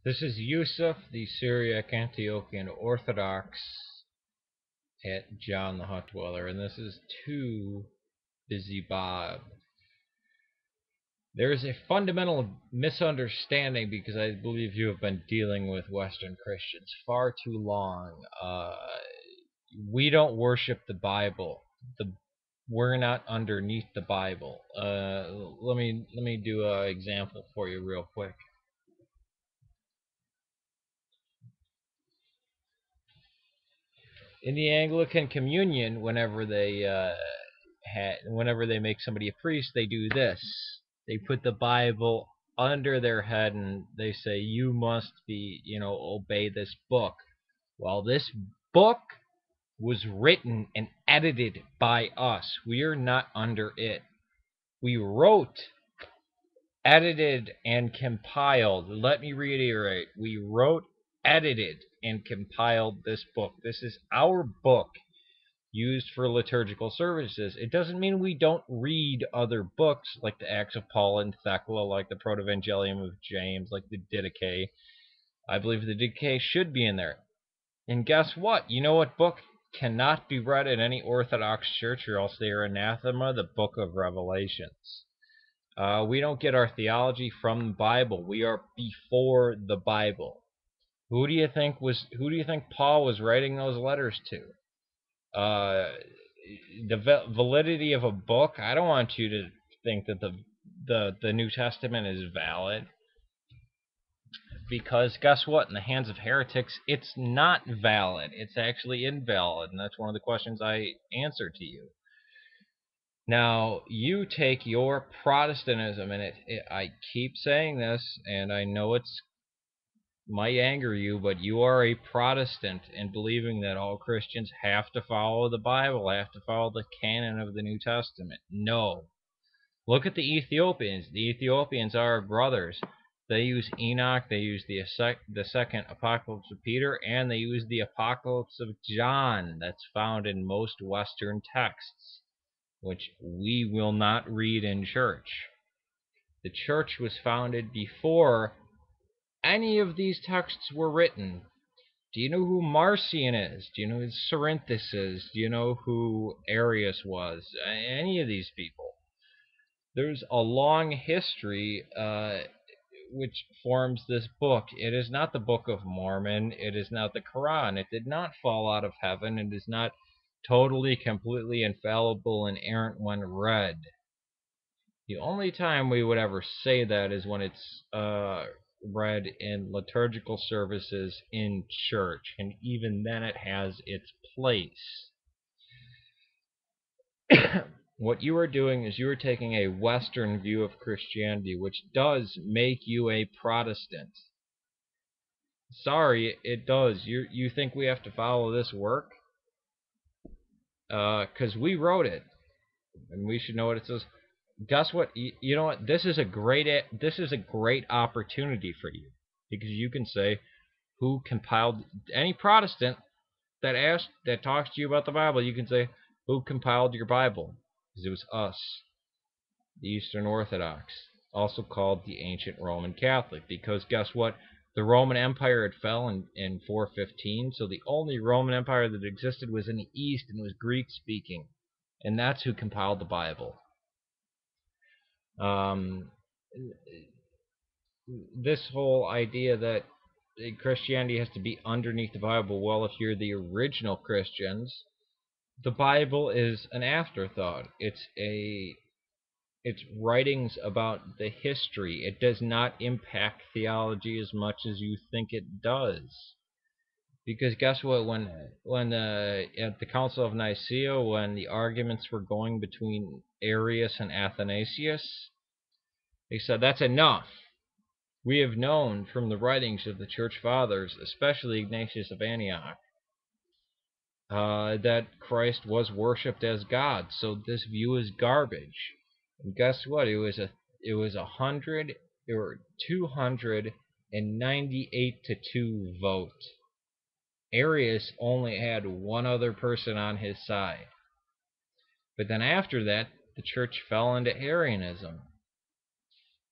This is Yusuf, the Syriac Antiochian Orthodox at JohnTheHutDweller, and this is to BillzyBobb. There is a fundamental misunderstanding because I believe you have been dealing with Western Christians far too long. We don't worship the Bible. We're not underneath the Bible. Let me do an example for you real quick. In the Anglican Communion, whenever they make somebody a priest, they do this. They put the Bible under their head and they say, "You must obey this book." Well, this book was written and edited by us. We are not under it. We wrote, edited, and compiled. Let me reiterate. We wrote, edited, and compiled this book. This is our book used for liturgical services. It doesn't mean we don't read other books like the Acts of Paul and Thecla, like the Protevangelium of James, like the Didache. I believe the Didache should be in there. And guess what? You know what book cannot be read in any Orthodox church or else they are anathema? The book of Revelations. We don't get our theology from the Bible. We are before the Bible. Who do you think Paul was writing those letters to? The validity of a book. I don't want you to think that the New Testament is valid, because guess what? In the hands of heretics, it's not valid. It's actually invalid, and that's one of the questions I answer to you. Now, you take your Protestantism, and I keep saying this, and I know it's might anger you, but you are a Protestant in believing that all Christians have to follow the Bible, have to follow the canon of the New Testament. No. Look at the Ethiopians. The Ethiopians are our brothers. They use Enoch, they use the second Apocalypse of Peter, and they use the Apocalypse of John that's found in most Western texts, which we will not read in church. The church was founded before any of these texts were written. Do you know who Marcion is? Do you know who Cerinthus is? Do you know who Arius was? Any of these people? There's a long history which forms this book. It is not the Book of Mormon. It is not the Quran. It did not fall out of heaven. It is not totally, completely infallible and errant when read. The only time we would ever say that is when it's read in liturgical services in church, and even then it has its place. What you are doing is you are taking a Western view of Christianity, which does make you a Protestant. Sorry, it does. You think we have to follow this work? Because we wrote it, and we should know what it says. Guess what? You know what? This is a great opportunity for you, because you can say, who compiled any Protestant that talks to you about the Bible? You can say, who compiled your Bible? Because it was us, the Eastern Orthodox, also called the ancient Roman Catholic, because guess what? The Roman Empire had fell in 415, so the only Roman Empire that existed was in the East, and it was Greek-speaking, and that's who compiled the Bible. This whole idea that Christianity has to be underneath the Bible, well, if you're the original Christians, the Bible is an afterthought. It's writings about the history. It does not impact theology as much as you think it does. Because guess what? When at the Council of Nicaea, when the arguments were going between Arius and Athanasius, they said, that's enough. We have known from the writings of the Church Fathers, especially Ignatius of Antioch, that Christ was worshipped as God. So this view is garbage. And guess what? It was 298 to 2 vote. Arius only had one other person on his side. But then after that, the church fell into Arianism.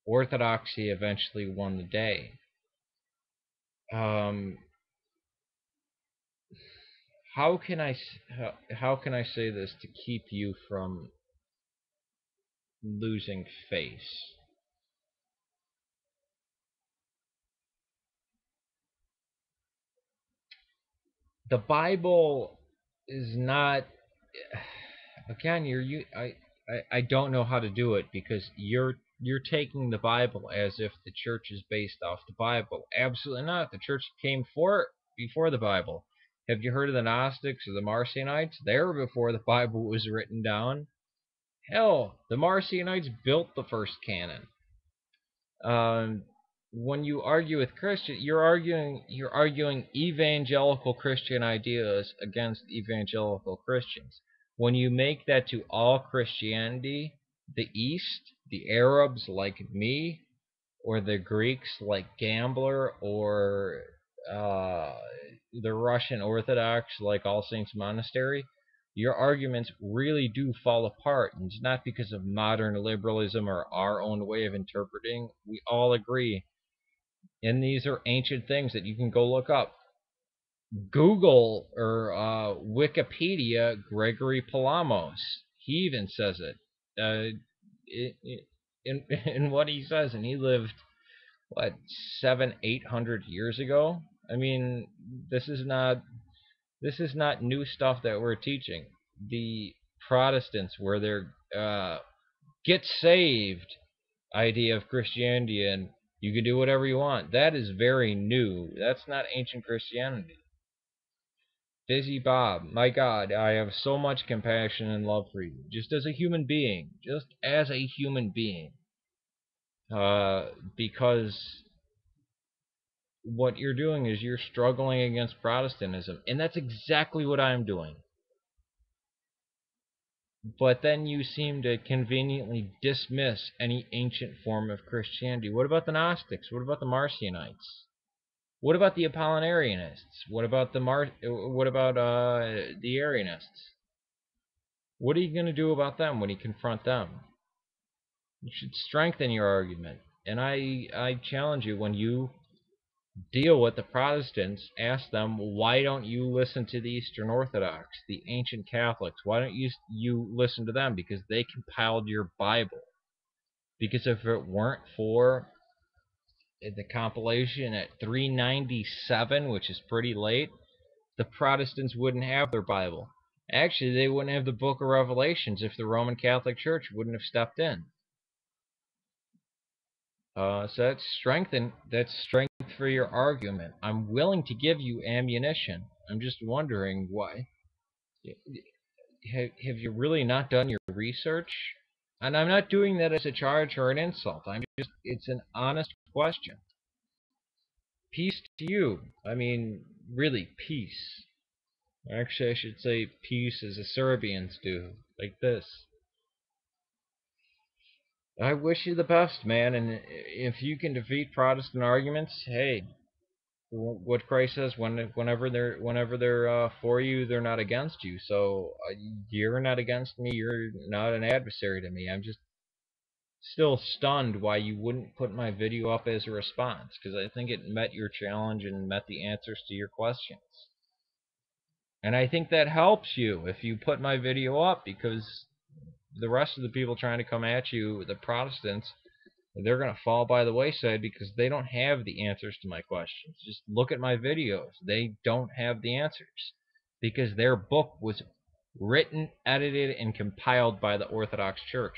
Orthodoxy eventually won the day. um, how can how can I say this to keep you from losing face? The Bible is not. Again, I don't know how to do it because you're taking the Bible as if the church is based off the Bible. Absolutely not. The church came before the Bible. Have you heard of the Gnostics or the Marcionites? They were before the Bible was written down. Hell, the Marcionites built the first canon. Um, when you argue with Christian, you're arguing evangelical Christian ideas against evangelical Christians. When you make that to all Christianity, the East, the Arabs like me, or the Greeks like Gambler, or uh, the Russian Orthodox like All Saints Monastery, your arguments really do fall apart. And it's not because of modern liberalism or our own way of interpreting. We all agree. And these are ancient things that you can go look up. Google or Wikipedia Gregory Palamos. He even says it. In what he says, and he lived what 700-800 years ago. I mean, this is not new stuff that we're teaching. The Protestants, where their get saved idea of Christianity and you can do whatever you want, that is very new. That's not ancient Christianity. BillzyBobb, my God, I have so much compassion and love for you, just as a human being, because what you're doing is you're struggling against Protestantism, and that's exactly what I'm doing. But then you seem to conveniently dismiss any ancient form of Christianity. What about the Gnostics? What about the Marcionites? What about the Apollinarianists? What about the Arianists? What are you going to do about them when you confront them? You should strengthen your argument. And I challenge you, when you deal with the Protestants, ask them, why don't you listen to the Eastern Orthodox, the ancient Catholics? Why don't you listen to them? Because they compiled your Bible. Because if it weren't for the compilation at 397, which is pretty late, the Protestants wouldn't have their Bible. Actually, they wouldn't have the Book of Revelations if the Roman Catholic Church wouldn't have stepped in. So that's strength for your argument. I'm willing to give you ammunition. I'm just wondering why. Have you really not done your research? And I'm not doing that as a charge or an insult. It's an honest question. Peace to you. I mean, really, peace. Actually, I should say peace as the Serbians do, like this. I wish you the best, man, and if you can defeat Protestant arguments, hey, what Christ says, whenever they're for you, they're not against you. So you're not against me. You're not an adversary to me. I'm just still stunned why you wouldn't put my video up as a response, because I think it met your challenge and met the answers to your questions. And I think that helps you if you put my video up, because the rest of the people trying to come at you, the Protestants, they're going to fall by the wayside because they don't have the answers to my questions. Just look at my videos. They don't have the answers because their book was written, edited, and compiled by the Orthodox Church.